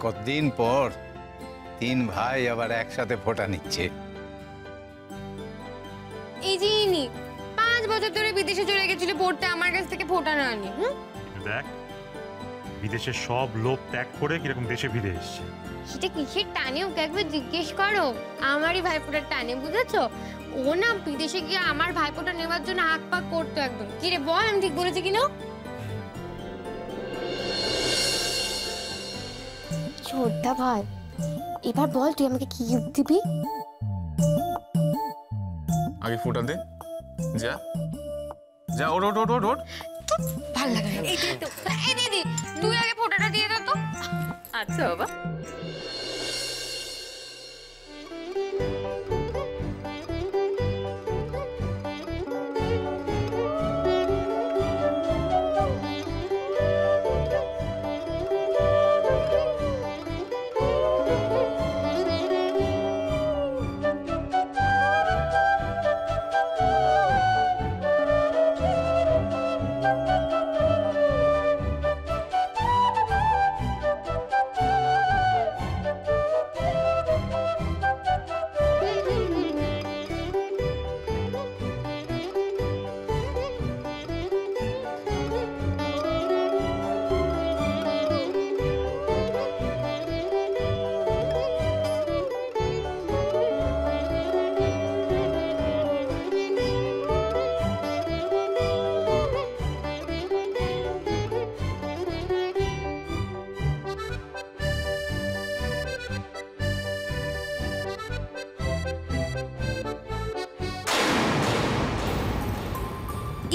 কতদিন পর তিন ভাই আবার একসাথে ফোঁটা নিচ্ছে। এই যে ইনি 5 বছর ধরে বিদেশে চলে গেছিল পড়তে, আমার কাছ থেকে ফোঁটা না আনি। দেখ, বিদেশের সব লোভ ত্যাগ করে কিরকম দেশে ফিরে এসছে। সেটা কিসের টানে ওকে একবার জিজ্ঞেস করো। আমারই ভাইফোঁটার টানে, বুঝেছো? ও না বিদেশে গিয়ে আমার ভাইফোঁটা নেওয়ার জন্য হাত পাক করতো একদম। কি রে বল, আমি ঠিক বলেছি কিনা? ছোটদা ভাই, এবার বল তুই আমাকে কি গিফট দিবি? আগে ফোঁটা দে। যা যা, ওঠ ওঠ ওঠ ওঠ ওঠ। ভালো লাগে না। এই দিদি, তুই আগে ফোঁটাটা দিয়ে দে তো। আচ্ছা বাবা।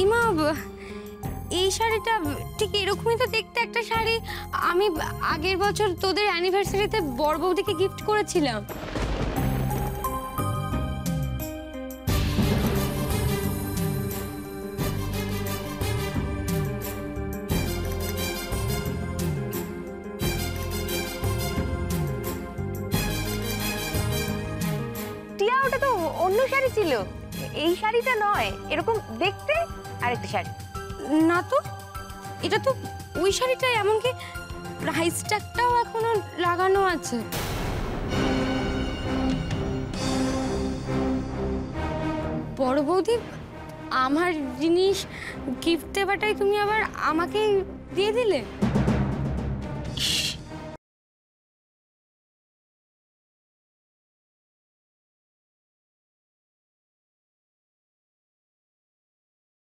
ইমা, এই শাড়িটা ঠিক এরকমই তো দেখতে একটা শাড়ি আমি আগের বছর তোদের অ্যানিভার্সারিতে বড় বৌদিকে গিফট করেছিলাম। টিয়া, ওটা তো অন্য শাড়ি ছিল, এই শাড়িটা নয়। এরকম দেখতে আরেকটা শাড়ি। না তো, এটা তো ওই শাড়িটাই, এমনকি প্রাইস ট্যাগটাও এখনো লাগানো আছে। বড় বৌদি, আমার জিনিস গিফট দেওয়াটাই তুমি আবার আমাকেই দিয়ে দিলে।